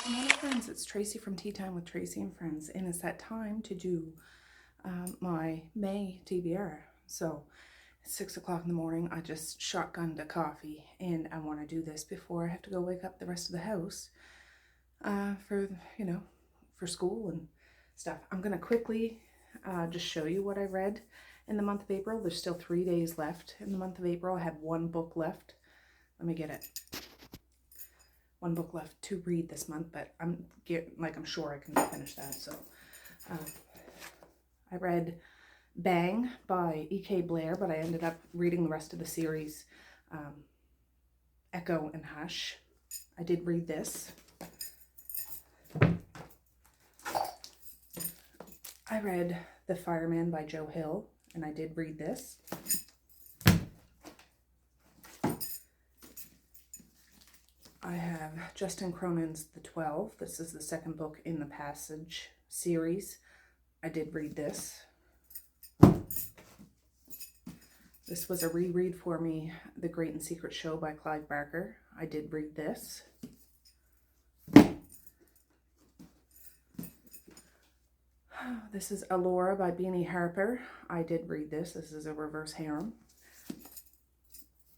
Hello friends, it's Tracey from Tea Time with Tracey and Friends, and it's that time to do my May TBR. So it's 6 o'clock in the morning. I just shotgunned a coffee, and I want to do this before I have to go wake up the rest of the house for school and stuff. I'm gonna quickly just show you what I read in the month of April. There's still 3 days left in the month of April. I had one book left. Let me get it. One book left to read this month, but I'm sure I can finish that. So I read Bang by E.K. Blair, but I ended up reading the rest of the series, Echo and Hush. I did read this. I read The Fireman by Joe Hill, and I did read this. I have Justin Cronin's The 12. This is the second book in the Passage series. I did read this. This was a reread for me, The Great and Secret Show by Clive Barker. I did read this. This is Allura by Beanie Harper. I did read this. This is a reverse harem.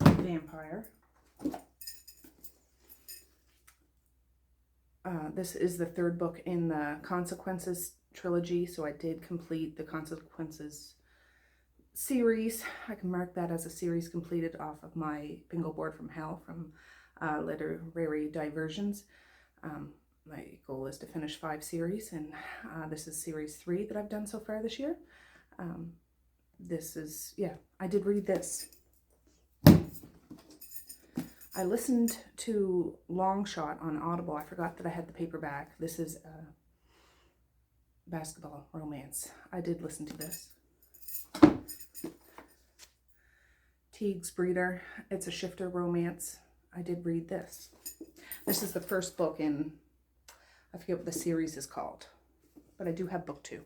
Vampire. This is the third book in the Consequences trilogy, so I did complete the Consequences series. I can mark that as a series completed off of my bingo board from hell from Literary Diversions. My goal is to finish 5 series, and this is series 3 that I've done so far this year. I did read this. I listened to Long Shot on Audible. I forgot that I had the paperback. This is a basketball romance. I did listen to this. Teague's Breeder. It's a shifter romance. I did read this. This is the first book in, I forget what the series is called, but I do have book 2.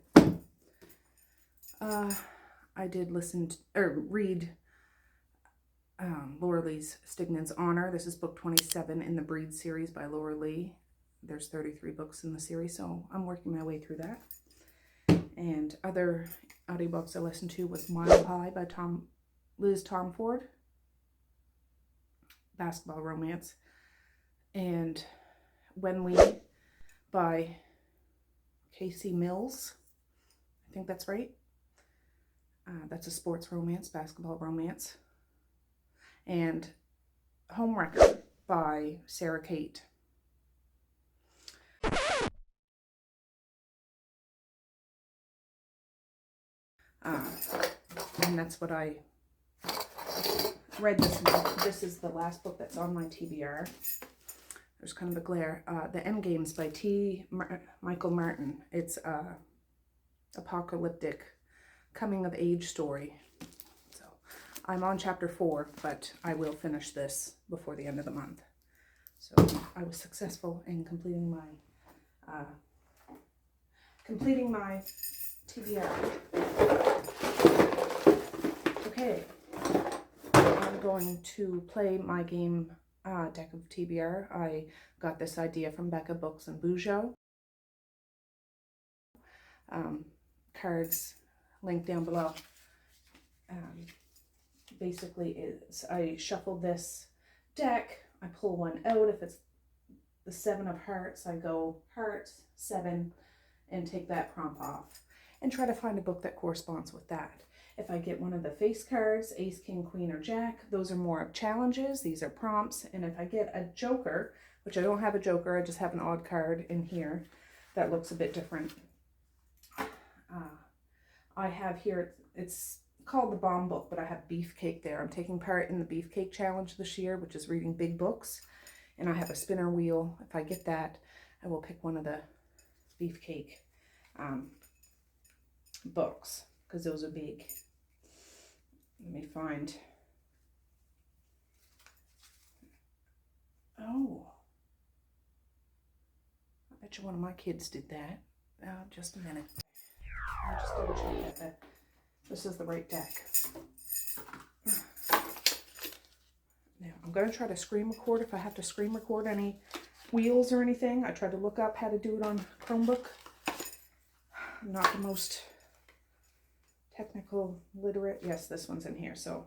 I did read Laura Lee's Stignon's Honor. This is book 27 in the Breed series by Laura Lee. There's 33 books in the series, so I'm working my way through that. And other audiobooks I listened to was Mile High by Liz Tomford, basketball romance, and When We by Casey Mills. I think that's right. That's a sports romance, basketball romance. And Homewrecker by Sarah Kate. And that's what I read this month. This is the last book that's on my TBR. There's kind of a glare. The Endgames by Michael Martin. It's a apocalyptic coming of age story. I'm on chapter 4, but I will finish this before the end of the month. So I was successful in completing my TBR. Okay, I'm going to play my game deck of TBR. I got this idea from Becca Books and Bujo. Cards linked down below. Basically is I shuffle this deck, I pull one out. If it's the 7 of hearts, I go hearts, 7, and take that prompt off and try to find a book that corresponds with that. If I get one of the face cards, ace, king, queen, or jack, those are more of challenges. These are prompts. And if I get a joker, which I don't have a joker, I just have an odd card in here that looks a bit different. I have here, it's called the Bomb Book, but I have Beefcake there. I'm taking part in the Beefcake Challenge this year, which is reading big books. And I have a spinner wheel. If I get that, I will pick one of the Beefcake books, because those are big. Let me find. Oh. I bet you one of my kids did that. Just a minute. I'll just double check that this is the right deck. Now, I'm going to try to screen record if I have to screen record any wheels or anything. I tried to look up how to do it on Chromebook. I'm not the most technical literate. Yes, this one's in here. So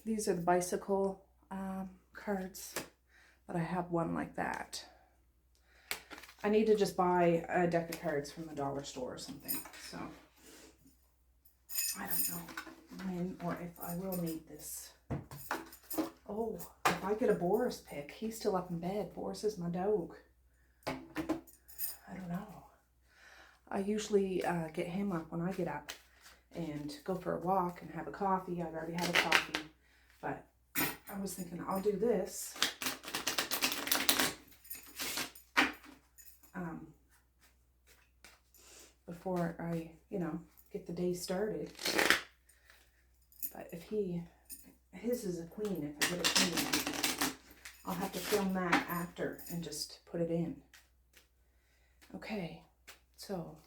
these are the bicycle cards, but I have one like that. I need to just buy a deck of cards from the dollar store or something. So I don't know when or if I will need this. Oh, if I get a Boris pick, he's still up in bed. Boris is my dog. I don't know. I usually get him up when I get up and go for a walk and have a coffee. I've already had a coffee, but I was thinking I'll do this. Before I, get the day started. But if his is a queen, if I get a queen, I'll have to film that after and just put it in. Okay, so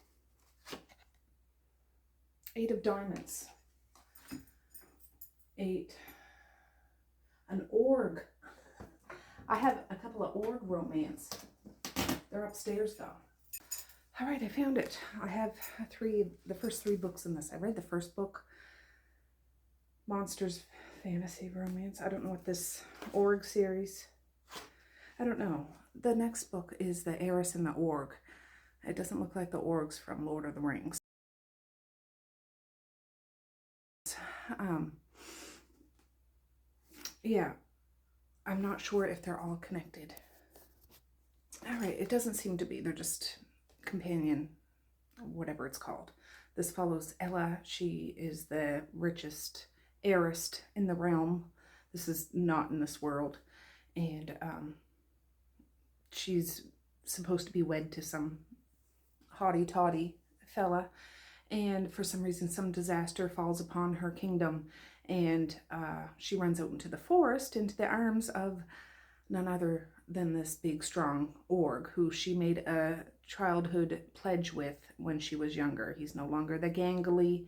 8 of diamonds. 8. An org. I have a couple of org romance. They're upstairs though. All right, I found it. I have the first 3 books in this. I read the first book, Monsters Fantasy Romance. I don't know what this org series. I don't know. The next book is The Heiress and the Org. It doesn't look like the orgs from Lord of the Rings. Yeah, I'm not sure if they're all connected. All right, it doesn't seem to be. They're just companion, whatever it's called. This follows Ella. She is the richest heiress in the realm. This is not in this world. And she's supposed to be wed to some haughty-toddy fella. And for some reason, some disaster falls upon her kingdom. And she runs out into the forest, into the arms of none other than this big, strong org who she made a childhood pledge with when she was younger. He's no longer the gangly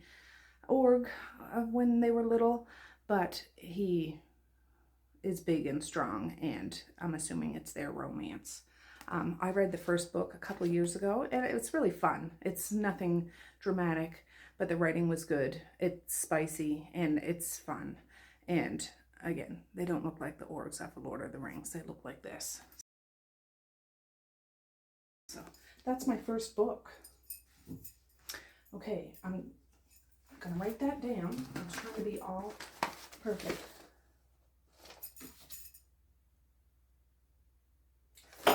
org of when they were little, but he is big and strong, and I'm assuming it's their romance. I read the first book a couple of years ago, and it's really fun. It's nothing dramatic, but the writing was good. It's spicy, and it's fun. And again, they don't look like the orgs off of Lord of the Rings. They look like this. So that's my first book. Okay, I'm gonna write that down. I'm trying to be all perfect. Do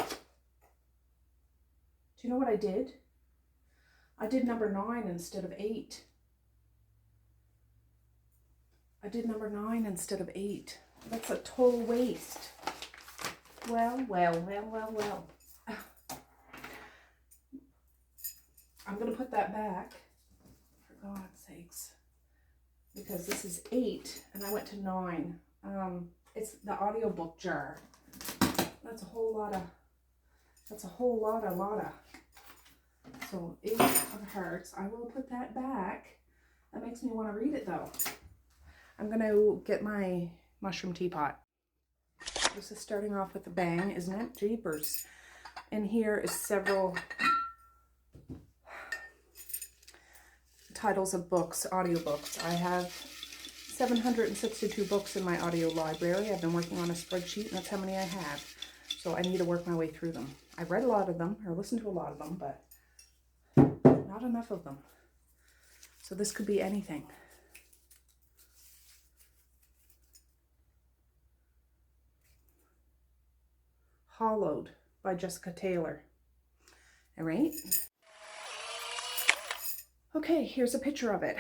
you know what I did? I did number 9 instead of 8. I did number 9 instead of 8. That's a total waste. Well. I'm going to put that back, for God's sakes, because this is 8 and I went to 9. It's the audiobook jar. That's a whole lot of. So 8 of hearts. I will put that back. That makes me want to read it though. I'm going to get my mushroom teapot. This is starting off with a bang, isn't it? Jeepers. And here is several titles of books, audiobooks. I have 762 books in my audio library. I've been working on a spreadsheet, and that's how many I have. So I need to work my way through them. I've read a lot of them, or listened to a lot of them, but not enough of them. So this could be anything. Hollowed by Jessica Taylor. All right. Okay, here's a picture of it.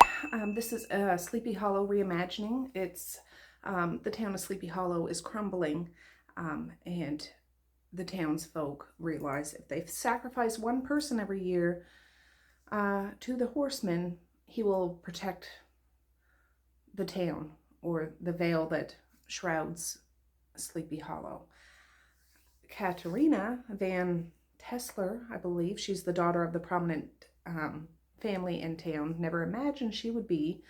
This is a Sleepy Hollow reimagining. It's the town of Sleepy Hollow is crumbling, and the townsfolk realize if they sacrifice one person every year to the horseman, he will protect the town, or the veil that shrouds Sleepy Hollow. Katerina Van Tesler, I believe, she's the daughter of the prominent family in town, never imagined she would be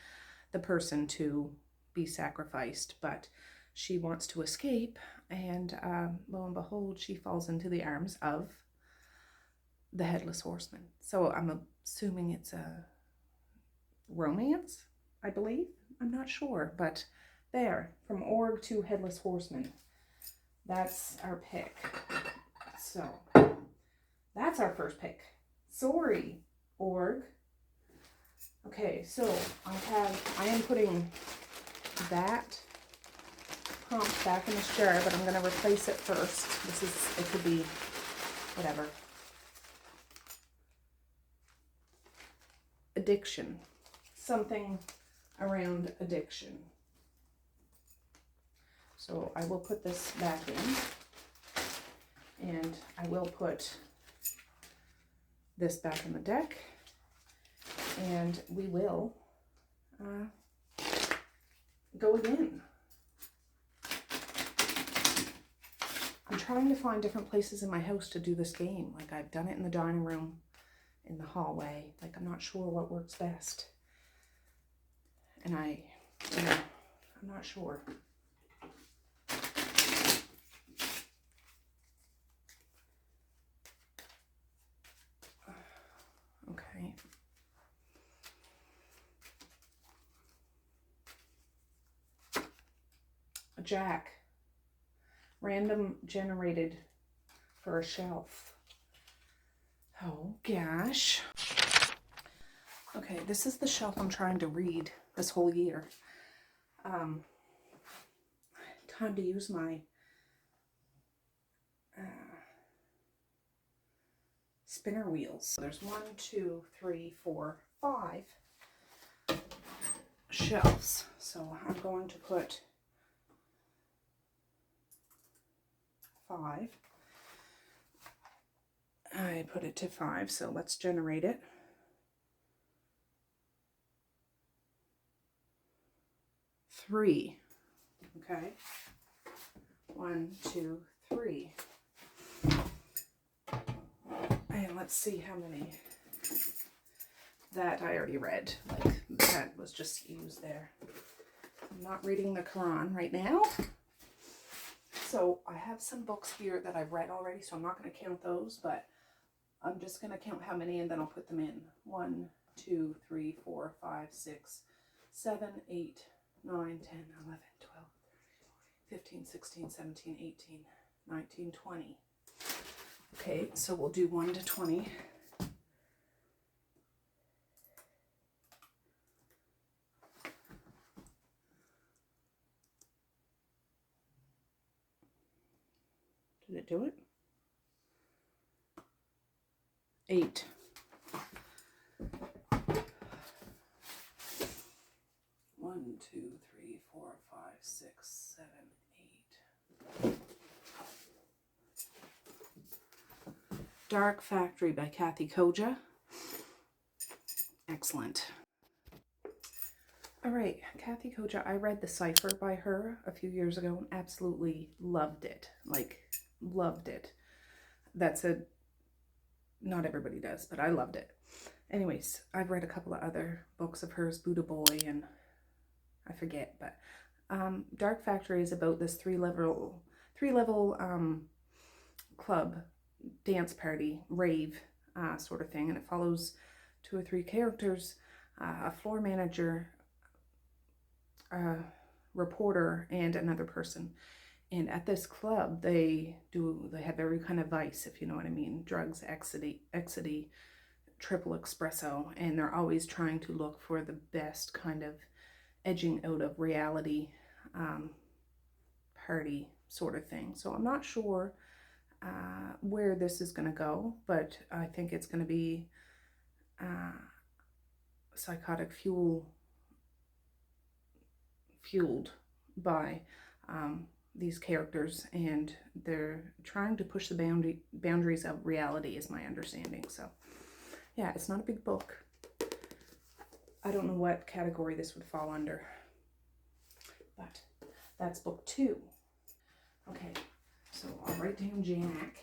the person to be sacrificed, but she wants to escape, and lo and behold, she falls into the arms of the Headless Horseman. So I'm assuming it's a romance, I believe. I'm not sure, but there, from org to Headless Horseman. That's our pick. So that's our first pick. Sorry, org. Okay, so I am putting that prompt back in this jar, but I'm going to replace it first. It could be whatever. Addiction. Something around addiction. So I will put this back in, and I will put this back in the deck, and we will go again. I'm trying to find different places in my house to do this game. Like, I've done it in the dining room, in the hallway. Like, I'm not sure what works best. And I'm not sure. Okay. A jack. Random generated for a shelf. Oh gosh. Okay, this is the shelf I'm trying to read this whole year. Time to use my spinner wheels. So there's 1, 2, 3, 4, 5 shelves. So I'm going to put 5. I put it to 5, so let's generate it. 3. Okay. 1, 2, 3. And let's see how many. That I already read. Like, that was just used there. I'm not reading the Quran right now. So I have some books here that I've read already, so I'm not going to count those, but I'm just going to count how many and then I'll put them in. 1, 2, 3, 4, 5, 6, 7, 8, 9, 10, 11, 12, 15, 16, 17, 18, 19, 20. Okay, so we'll do 1 to 20. Did it do it? 8. 1, 2, 3, 4, 5, 6, 7, 8. Dark Factory by Kathy Koja. Excellent. All right, Kathy Koja. I read The Cipher by her a few years ago and absolutely loved it. Like, loved it. Not everybody does, but I loved it. Anyways, I've read a couple of other books of hers, Buddha Boy, and I forget, but Dark Factory is about this three level club, dance party, rave sort of thing, and it follows 2 or 3 characters, a floor manager, a reporter, and another person. And at this club, they have every kind of vice, if you know what I mean. Drugs, ecstasy, triple espresso, and they're always trying to look for the best kind of edging out of reality party sort of thing. So I'm not sure where this is going to go, but I think it's going to be psychotic fueled by these characters, and they're trying to push the boundaries of reality, is my understanding. So yeah, it's not a big book. I don't know what category this would fall under, but that's book 2. Okay, so I'll write down Jack.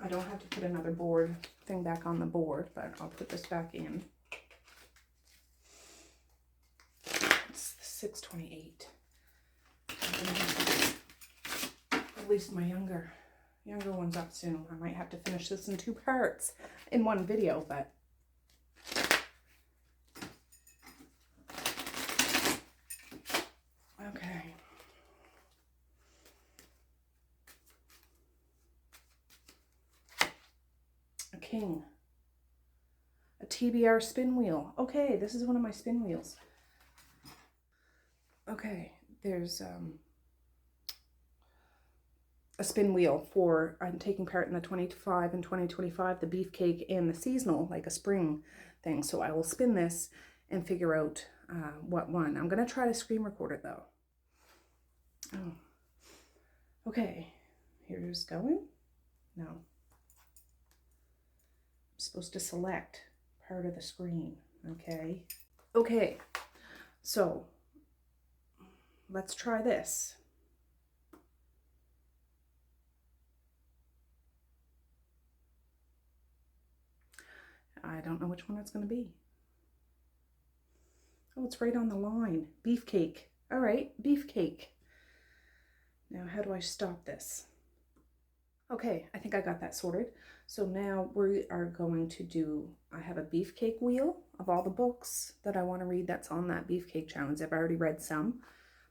I don't have to put another board thing back on the board, but I'll put this back in. 6:28. At least my younger one's up soon. I might have to finish this in 2 parts in one video, but okay. A king. A TBR spin wheel. Okay, this is one of my spin wheels. Okay, there's a spin wheel for, I'm taking part in the 25 and 2025, the beefcake and the seasonal, like a spring thing. So I will spin this and figure out what one. I'm going to try to screen record it though. Oh. Okay, here's going. No. I'm supposed to select part of the screen. Okay. Okay, so let's try this. I don't know which one it's going to be. Oh, it's right on the line. Beefcake. All right, beefcake. Now, how do I stop this? Okay, I think I got that sorted. So now we are going to do, I have a beefcake wheel of all the books that I want to read that's on that beefcake challenge. I've already read some,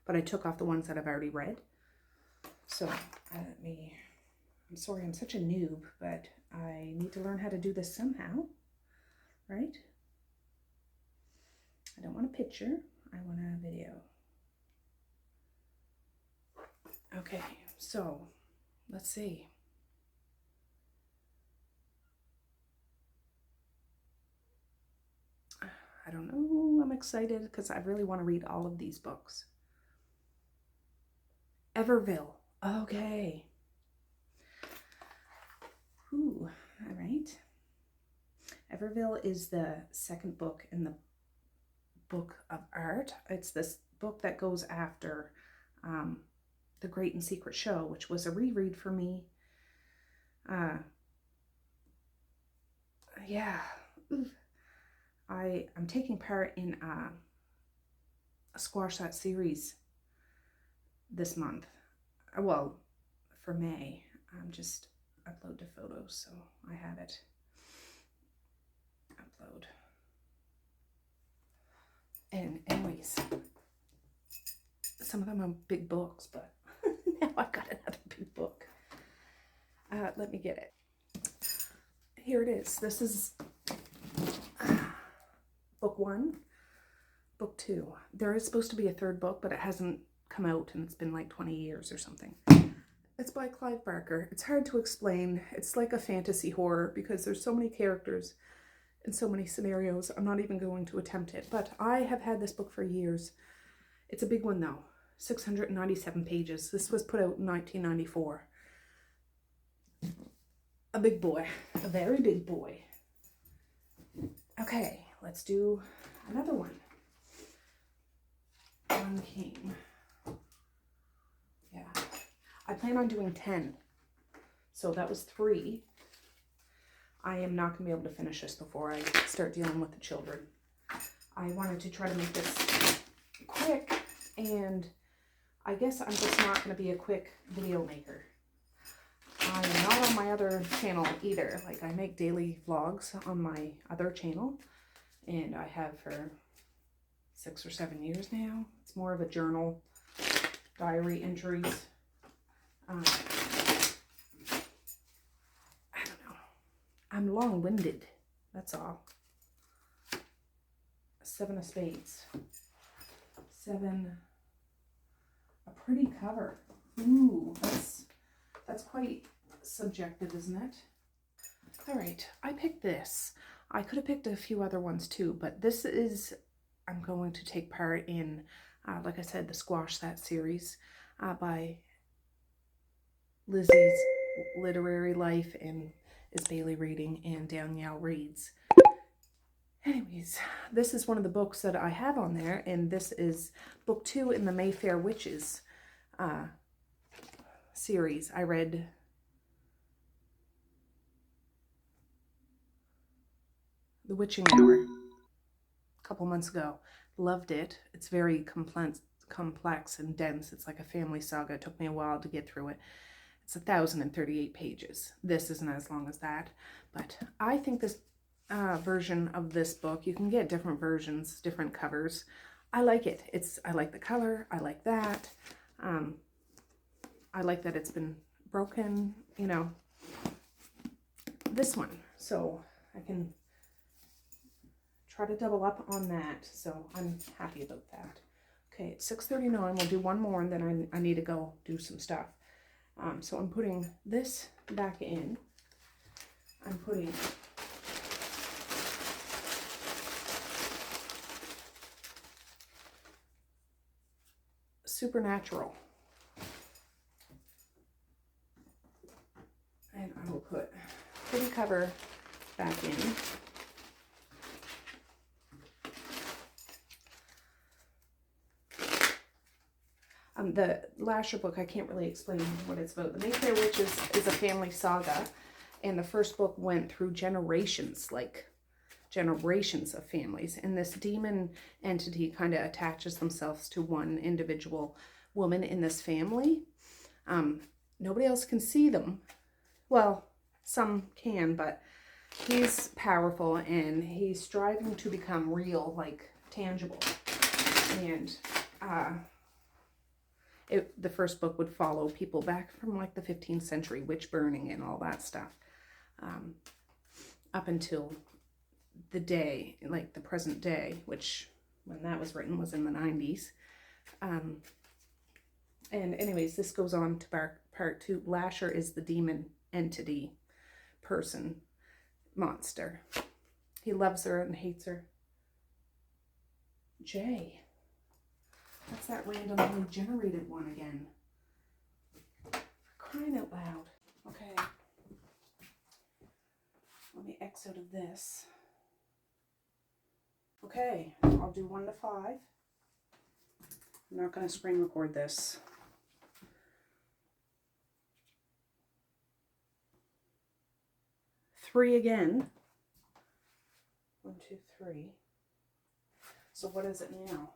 but I took off the ones that I've already read. So I'm sorry, I'm such a noob, but I need to learn how to do this somehow, right? I don't want a picture, I want a video. Okay, so let's see. I don't know, I'm excited because I really want to read all of these books. Everville, okay. Ooh, all right. Everville is the second book in the book of art. It's this book that goes after The Great and Secret Show, which was a reread for me. Yeah. Oof. I'm taking part in a Squash That series this month. Well, for May. I'm just upload to photos, so I have it. Upload. And anyways, some of them are big books, but now I've got another big book. Let me get it. Here it is. This is book 1, book 2. There is supposed to be a third book, but it hasn't come out and it's been like 20 years or something. It's by Clive Barker. It's hard to explain. It's like a fantasy horror because there's so many characters and so many scenarios. I'm not even going to attempt it, but I have had this book for years. It's a big one though, 697 pages. This was put out in 1994. A big boy, a very big boy. Okay, let's do another one. One king. Yeah, I plan on doing 10. So that was 3. I am not going to be able to finish this before I start dealing with the children. I wanted to try to make this quick, and I guess I'm just not going to be a quick video maker. I am not on my other channel either. Like, I make daily vlogs on my other channel, and I have for 6 or 7 years now. It's more of a journal, diary entries. I don't know. I'm long-winded, that's all. 7 of spades. 7. A pretty cover. Ooh, that's quite subjective, isn't it? All right, I picked this. I could have picked a few other ones too, but this is, I'm going to take part in, like I said, the Squash That series by Lizzie's Literary Life and is Bailey reading, and Danielle Reads. Anyways, this is one of the books that I have on there, and this is book 2 in the Mayfair Witches series. I read The Witching Hour a couple months ago. Loved it. It's very complex and dense. It's like a family saga. It took me a while to get through it. It's 1,038 pages. This isn't as long as that, but I think this version of this book, you can get different versions, different covers. I like it. I like the color. I like that. I like that it's been broken, you know, this one. So I can try to double up on that. So I'm happy about that. Okay, it's 6:39. We'll do one more and then I need to go do some stuff. So I'm putting this back in. I'm putting Supernatural. And I will put pretty cover back in. The Lasher book, I can't really explain what it's about. The Mayfair Witches is a family saga, and the first book went through generations, like generations of families. And this demon entity kind of attaches themselves to one individual woman in this family. Nobody else can see them. Well, some can, but he's powerful and he's striving to become real, like tangible. And the first book would follow people back from like the 15th century, witch burning and all that stuff, up until the day, like the present day, which when that was written was in the 90s. And anyways, this goes on to part 2. Lasher is the demon entity, person, monster. He loves her and hates her. Jay. That's that randomly generated one again. For crying out loud. Okay. Let me X out of this. Okay, I'll do 1 to 5. I'm not going to screen record this. Three again. 1, 2, 3. So what is it now?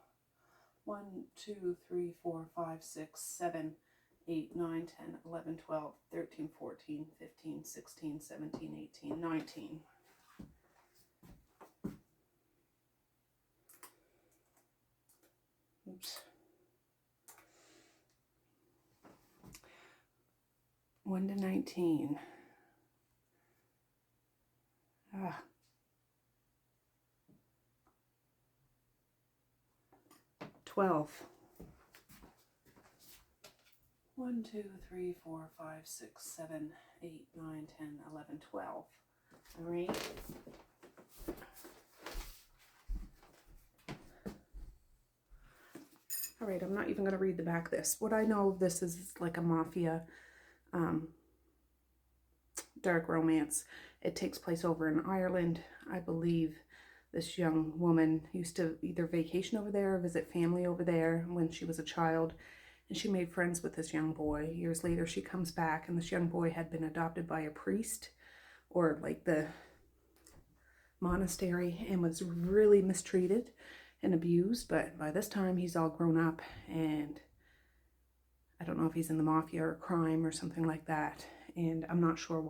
1, 2, 3, 4, 5, 6, 7, 8, 9, 10, 11, 12, 13, 14, 15, 16, 17, 18, 19. Oops. 1 to 19. 12. 1, 2, 3, 4, 5, 6, 7, 8, 9, 10, 11, 12. All right. All right, I'm not even going to read the back of this. What I know of this is like a mafia dark romance. It takes place over in Ireland. I believe this young woman used to either vacation over there or visit family over there when she was a child. And she made friends with this young boy. Years later, she comes back, and this young boy had been adopted by a priest or like the monastery and was really mistreated and abused. But by this time, he's all grown up, and I don't know if he's in the mafia or crime or something like that. And I'm not sure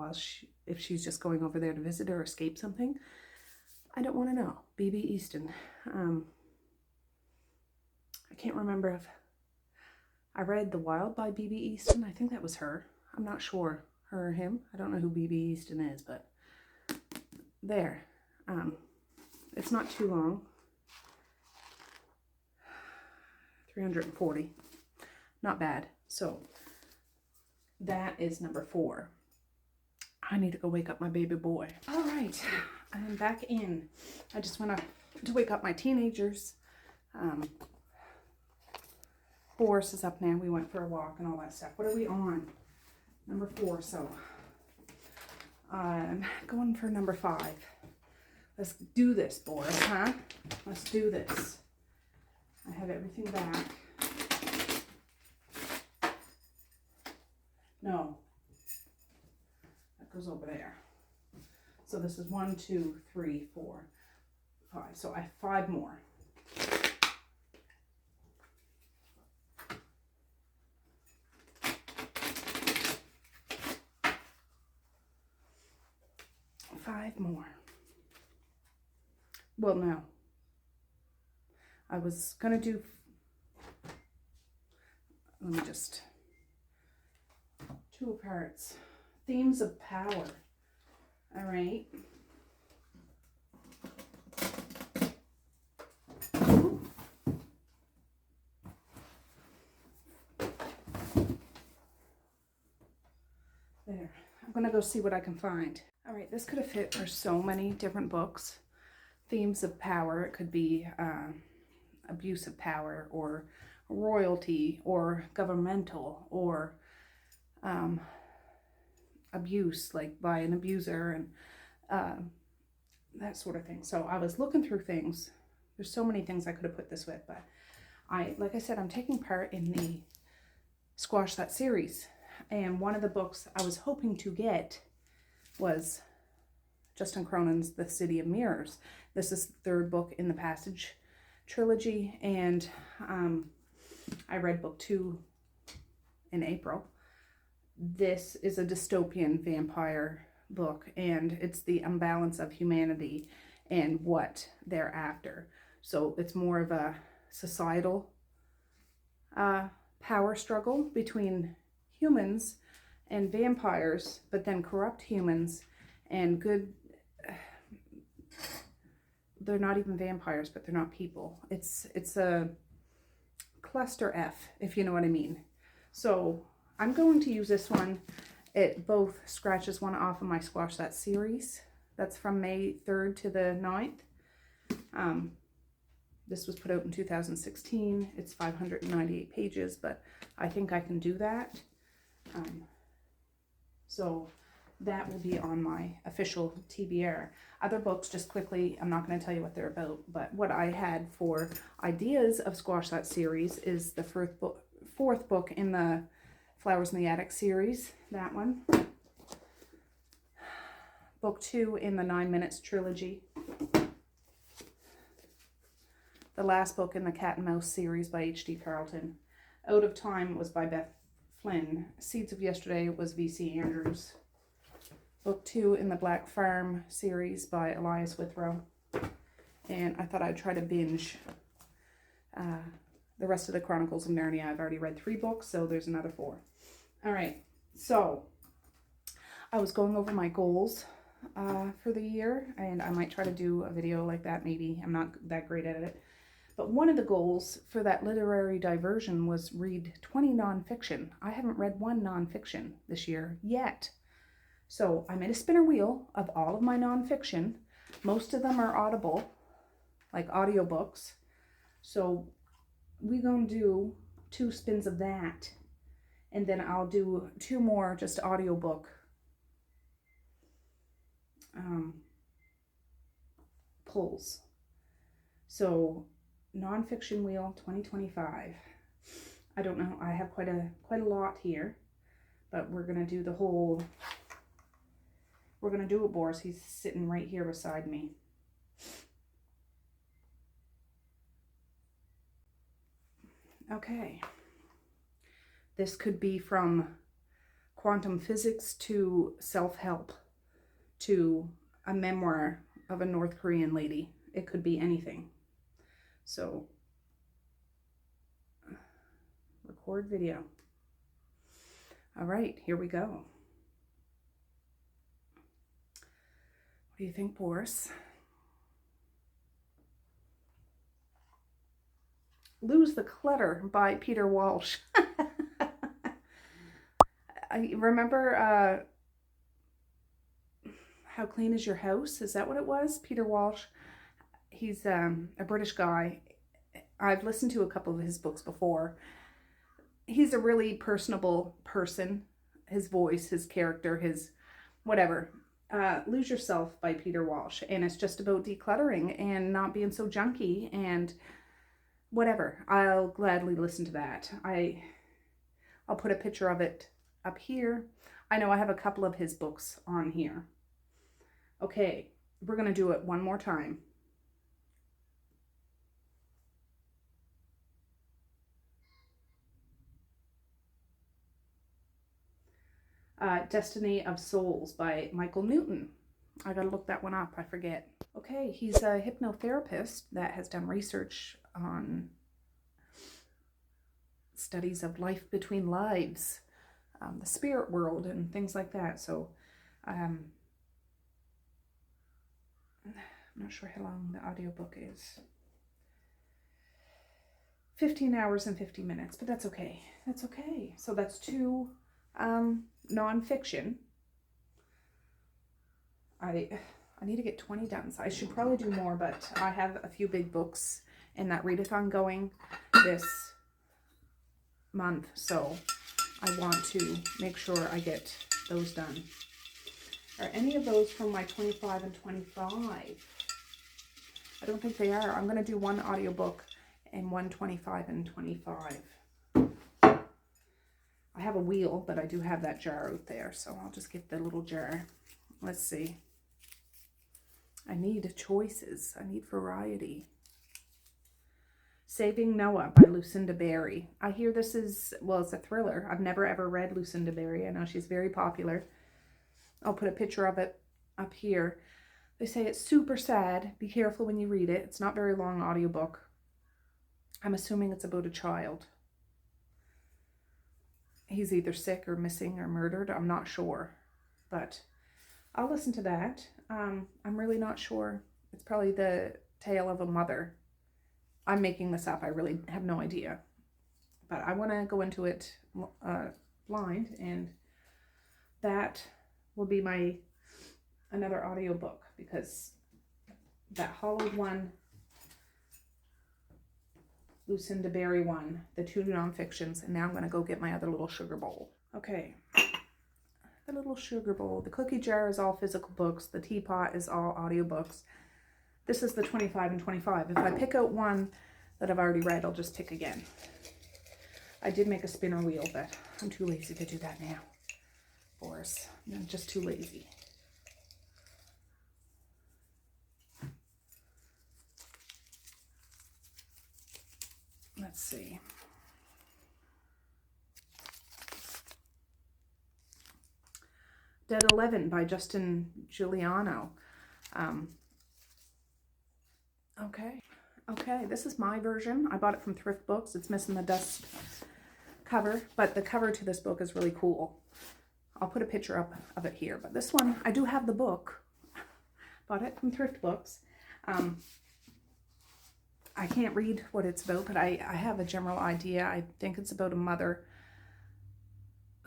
if she's just going over there to visit or escape something. I don't want to know. B.B. Easton. I can't remember if I read The Wild by B.B. Easton. I think that was her. I'm not sure. Her or him. I don't know who B.B. Easton is, but there. It's not too long. 340. Not bad. So that is number 4. I need to go wake up my baby boy. All right. I'm back in. I just went to wake up my teenagers. Boris is up now. We went for a walk and all that stuff. What are we on? Number 4. So I'm going for number 5. Let's do this, Boris, huh? Let's do this. I have everything back. No. That goes over there. So this is 1, 2, 3, 4, 5. So I have 5 more. 5 more. Well, no. I was gonna do, let me just, 2 parts. Themes of power. All right. There. I'm gonna go see what I can find. All right, this could have fit for so many different books. Themes of power. It could be abuse of power, or royalty, or governmental, or abuse, like by an abuser, and that sort of thing. So I was looking through things. There's so many things I could have put this with, but like I said, I'm taking part in the Squash That series. And one of the books I was hoping to get was Justin Cronin's The City of Mirrors. This is the 3rd book in the Passage trilogy, and I read book 2 in April. This is a dystopian vampire book, and it's the imbalance of humanity and what they're after. So it's more of a societal power struggle between humans and vampires, but then corrupt humans and good. They're not even vampires, but they're not people. It's a cluster F, if you know what I mean. So I'm going to use this one. It both scratches one off of my Squash That series. That's from May 3rd to the 9th. This was put out in 2016. It's 598 pages, but I think I can do that. So that will be on my official TBR. Other books, just quickly, I'm not going to tell you what they're about, but what I had for ideas of Squash That series is the 4th book in the Flowers in the Attic series, that one. Book 2 in the 9 Minutes trilogy. The last book in the Cat and Mouse series by H.D. Carlton. Out of Time was by Beth Flynn. Seeds of Yesterday was V.C. Andrews. Book 2 in the Black Farm series by Elias Withrow. And I thought I'd try to binge the rest of the Chronicles of Narnia. I've already read 3 books, so there's another 4. All right, so I was going over my goals for the year, and I might try to do a video like that maybe. I'm not that great at it. But one of the goals for that literary diversion was read 20 nonfiction. I haven't read 1 nonfiction this year yet. So I made a spinner wheel of all of my nonfiction. Most of them are Audible, like audiobooks. So we're going to do 2 spins of that. And then I'll do 2 more just audiobook pulls. So nonfiction wheel 2025. I don't know. I have quite a lot here, but we're gonna do the whole. We're gonna do it, Boris. He's sitting right here beside me. Okay. This could be from quantum physics to self-help to a memoir of a North Korean lady. It could be anything. So, record video. All right, here we go. What do you think, Boris? Lose the Clutter by Peter Walsh. I remember How Clean Is Your House? Is that what it was? Peter Walsh. He's a British guy. I've listened to a couple of his books before. He's a really personable person. His voice, his character, his whatever. Lose Yourself by Peter Walsh. And it's just about decluttering and not being so junky and whatever. I'll gladly listen to that. I'll put a picture of it up here. I know I have a couple of his books on here. Okay, we're going to do it one more time. Destiny of Souls by Michael Newton. I gotta look that one up. I forget. Okay, he's a hypnotherapist that has done research on studies of life between lives, the spirit world, and things like that. So, I'm not sure how long the audiobook is. 15 hours and 50 minutes, but that's okay. That's okay. So that's 2 nonfiction. I need to get 20 done. So I should probably do more, but I have a few big books in that readathon going this month, so I want to make sure I get those done. Are any of those from my 25 and 25? I don't think they are. I'm going to do one audiobook and one 25 and 25. I have a wheel, but I do have that jar out there, so I'll just get the little jar. Let's see. I need choices. I need variety. Saving Noah by Lucinda Berry. I hear this is, well, it's a thriller. I've never ever read Lucinda Berry. I know she's very popular. I'll put a picture of it up here. They say it's super sad. Be careful when you read it. It's not very long audiobook. I'm assuming it's about a child. He's either sick or missing or murdered. I'm not sure, but I'll listen to that. I'm really not sure. It's probably the tale of a mother. I'm making this up. I really have no idea. But I want to go into it blind, and that will be my another audiobook, because that Hollowed one, Lucinda Berry one, the 2 nonfictions, and now I'm going to go get my other little sugar bowl. Okay. The little sugar bowl. The cookie jar is all physical books. The teapot is all audiobooks. This is the 25 and 25. If I pick out one that I've already read, I'll just pick again. I did make a spinner wheel, but I'm too lazy to do that now. Boris, I'm just too lazy. Let's see. Dead 11 by Justin Giuliano. Okay, this is my version. I bought it from Thrift Books. It's missing the dust cover, but the cover to this book is really cool. I'll put a picture up of it here, but this one, I do have the book. Bought it from Thrift Books. I can't read what it's about, but I have a general idea. I think it's about a mother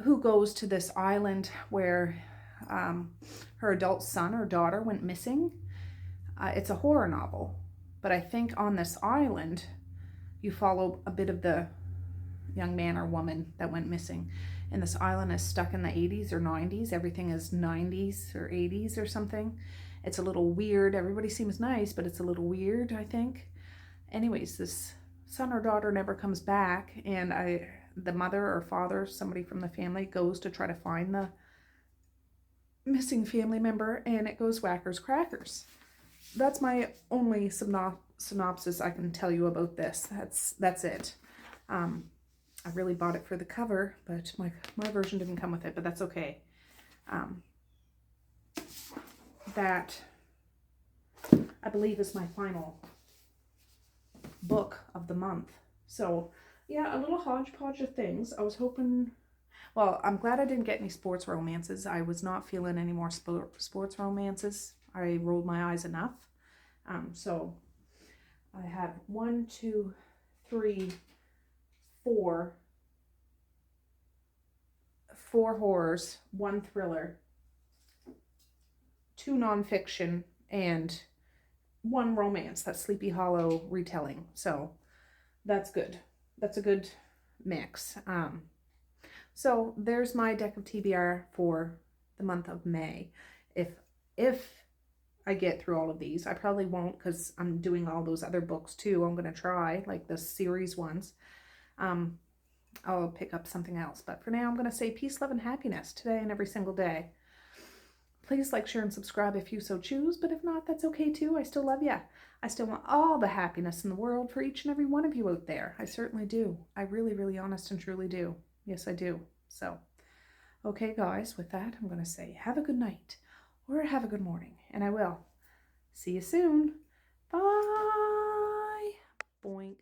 who goes to this island where her adult son or daughter went missing. It's a horror novel, but I think on this island you follow a bit of the young man or woman that went missing. And this island is stuck in the 80s or 90s. Everything is 90s or 80s or something. It's a little weird. Everybody seems nice, but it's a little weird, I think. Anyways, this son or daughter never comes back, and the mother or father, somebody from the family, goes to try to find the missing family member, and it goes whackers crackers. That's my only synopsis I can tell you about this. That's it. I really bought it for the cover, but my version didn't come with it, but that's okay. That, I believe, is my final book of the month. So yeah, a little hodgepodge of things. I was hoping, well, I'm glad I didn't get any sports romances. I was not feeling any more sports romances. I rolled my eyes enough. So I have 1, 2, 3, 4 horrors, 1 thriller, 2 nonfiction, and 1 romance, that Sleepy Hollow retelling. So that's good. That's a good mix. So there's my deck of TBR for the month of May. If I get through all of these, I probably won't, because I'm doing all those other books too. I'm going to try, like the series ones. I'll pick up something else. But for now, I'm going to say peace, love, and happiness today and every single day. Please like, share, and subscribe if you so choose, but if not, that's okay too. I still love you. I still want all the happiness in the world for each and every one of you out there. I certainly do. I really, really honest and truly do. Yes, I do. So, okay, guys, with that, I'm going to say have a good night. or have a good morning, and I will. See you soon. Bye. Boink.